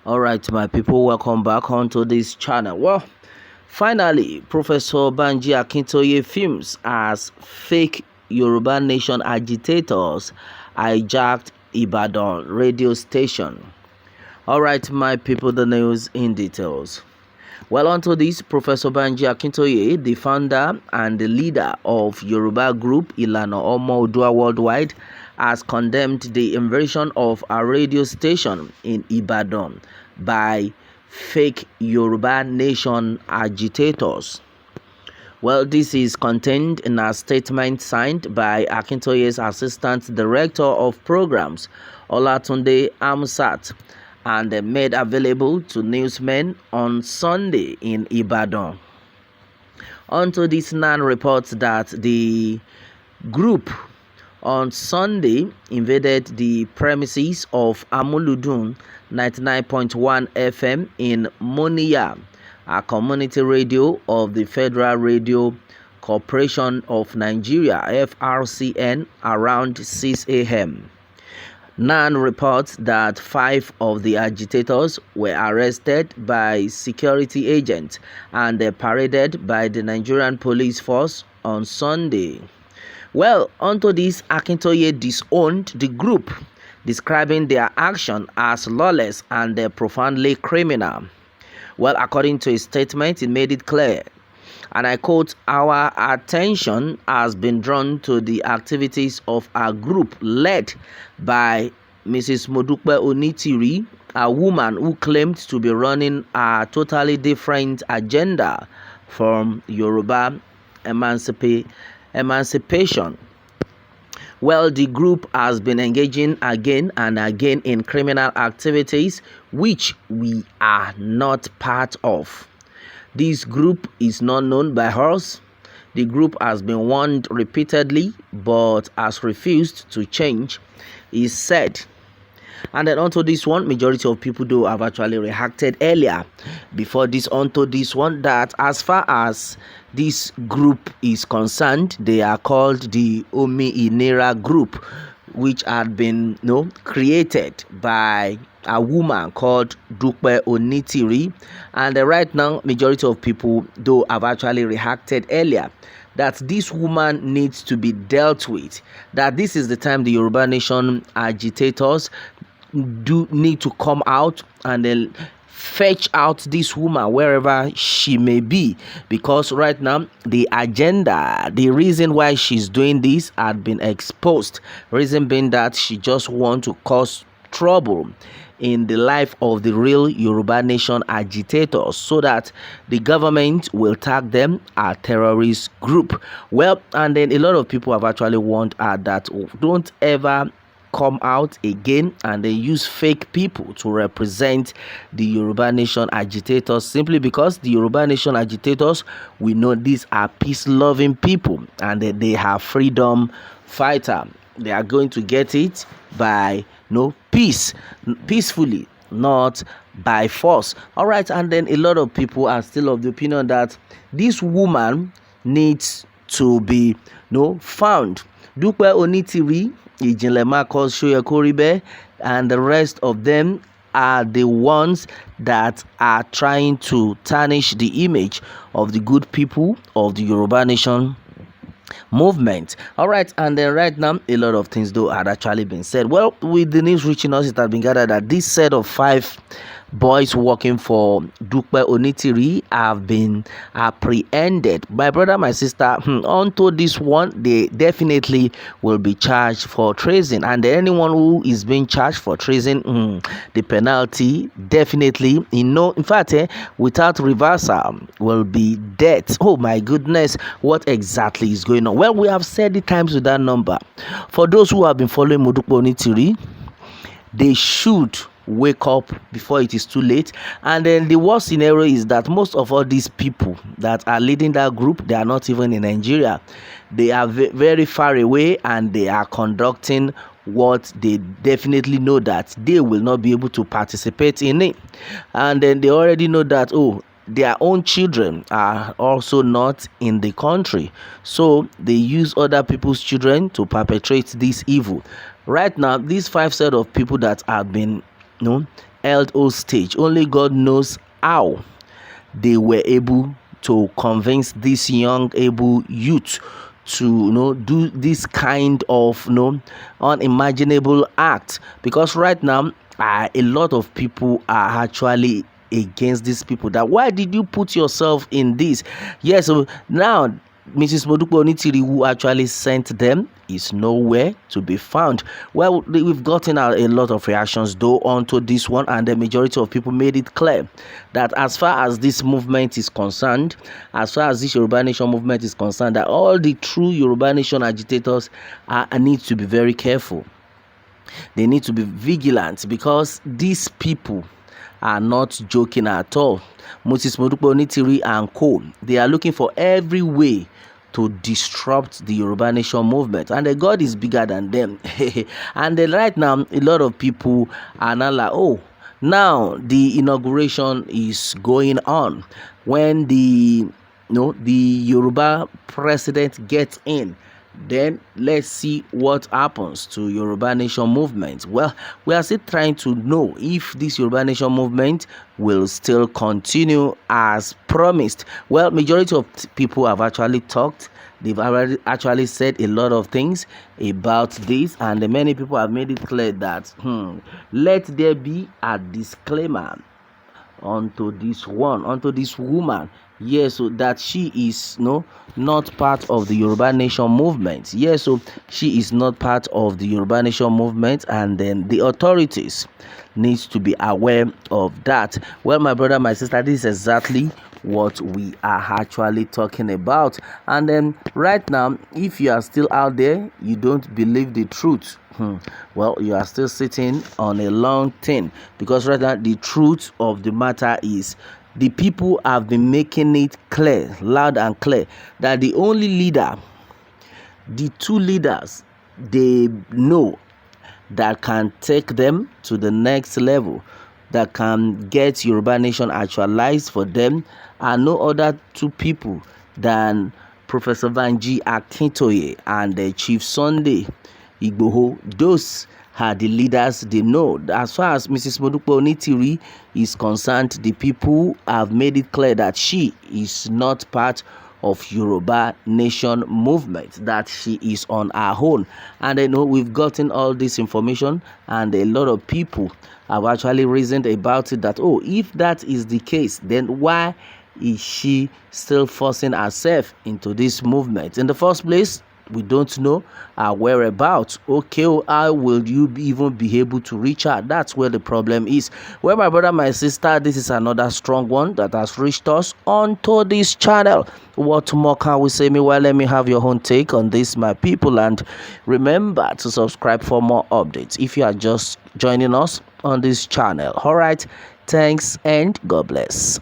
All right, my people, welcome back onto this channel. Well, finally, Professor Banji Akintoye Fumes as fake Yoruba Nation agitators hijacked Ibadan radio station. All right, my people, the news in details. Well, onto this, Professor Banji Akintoye, the founder and the leader of Yoruba group Ilana Omo Odua Worldwide, has condemned the invasion of a radio station in Ibadan by fake Yoruba Nation agitators. Well, this is contained in a statement signed by Akintoye's Assistant Director of Programs, Olatunde Amsat, and made available to newsmen on Sunday in Ibadan. Onto this, NAN reports that the group on Sunday invaded the premises of Amuludun 99.1 FM in Moniya, a community radio of the Federal Radio Corporation of Nigeria (FRCN), around 6 a.m. NAN reports that 5 of the agitators were arrested by security agents and paraded by the Nigerian police force on Sunday. Well, onto this, Akintoye disowned the group, describing their action as lawless and profoundly criminal. Well, according to his statement, he made it clear, and I quote, "Our attention has been drawn to the activities of a group led by Mrs. Modupe Onitiri, a woman who claimed to be running a totally different agenda from Yoruba emancipation. Well, the group has been engaging again and again in criminal activities which we are not part of. This group is not known by us. The group has been warned repeatedly but has refused to change," he said. And then onto this one, majority of people though have actually reacted earlier before this onto this one, that as far as this group is concerned, they are called the Omi Inera group, which had been created by a woman called Dupe Onitiri. And right now, majority of people though have actually reacted earlier that this woman needs to be dealt with, that this is the time the Yoruba Nation agitators do need to come out and then fetch out this woman wherever she may be, because right now the agenda, the reason why she's doing this had been exposed. Reason being that she just wants to cause trouble in the life of the real Yoruba Nation agitators so that the government will tag them a terrorist group. Well, and then a lot of people have actually warned her that don't ever come out again and they use fake people to represent the Yoruba Nation agitators, simply because the Yoruba Nation agitators, we know these are peace-loving people and they have freedom fighter. They are going to get it by peacefully, not by force. All right, and then a lot of people are still of the opinion that this woman needs to be found. Dupe Onitiri, Ijinlema calls Shoyekoribe, and the rest of them are the ones that are trying to tarnish the image of the good people of the Yoruba Nation movement. All right, and then right now a lot of things though had actually been said. Well, with the news reaching us, it has been gathered that this set of 5 boys working for Dupe Onitiri have been apprehended. My brother, my sister, onto this one, they definitely will be charged for treason, and anyone who is being charged for treason, the penalty definitely, in fact, without reversal, will be death. Oh my goodness, what exactly is going on? Well, we have said it times with that number. For those who have been following Dupe Onitiri, they should wake up before it is too late. And then the worst scenario is that most of all these people that are leading that group, they are not even in Nigeria. They are very far away, and they are conducting what they definitely know that they will not be able to participate in it. And then they already know that, oh, their own children are also not in the country, so they use other people's children to perpetrate this evil. Right now, these 5 set of people that have been, held hostage, only God knows how they were able to convince this young able youth to do this kind of unimaginable act, because right now a lot of people are actually against these people. That why did you put yourself in this? Yes, so now Mrs. Modupe Onitiri, who actually sent them, is nowhere to be found. Well, we've gotten a lot of reactions though onto this one, and the majority of people made it clear that as far as this movement is concerned, as far as this Yoruba Nation movement is concerned, that all the true Yoruba Nation agitators need to be very careful. They need to be vigilant, because these people are not joking at all. Moses Modupe Onitiri and co, they are looking for every way to disrupt the Yoruba Nation movement, and the God is bigger than them. And then right now, a lot of people are now like, oh, now the inauguration is going on. When the Yoruba president gets in, then let's see what happens to Yoruba Nation movement. Well, we are still trying to know if this Yoruba Nation movement will still continue as promised. Well, majority of people have actually talked. They've already actually said a lot of things about this, and many people have made it clear that let there be a disclaimer onto this woman. Yes, so that she is not part of the Yoruba Nation movement. Yes, so she is not part of the Yoruba Nation movement, and then the authorities needs to be aware of that. Well, my brother, my sister, this is exactly what we are actually talking about. And then right now, if you are still out there, you don't believe the truth, well, you are still sitting on a long thing, because right now the truth of the matter is the people have been making it clear, loud and clear, that the only leader, the two leaders they know that can take them to the next level, that can get Yoruba Nation actualized for them, are no other two people than Professor Banji Akintoye and Chief Sunday Igboho. Those are the leaders they know. As far as Mrs. Modupe Onitiri is concerned, the people have made it clear that she is not part of Yoruba Nation movement, that she is on her own. And we've gotten all this information, and a lot of people have actually reasoned about it, that if that is the case, then why is she still forcing herself into this movement in the first place? We don't know her whereabouts. Okay, how will you even be able to reach her? That's where the problem is. Well, my brother, my sister, this is another strong one that has reached us onto this channel. What more can we say? Well, let me have your own take on this, my people, and remember to subscribe for more updates if you are just joining us on this channel. All right, thanks and God bless.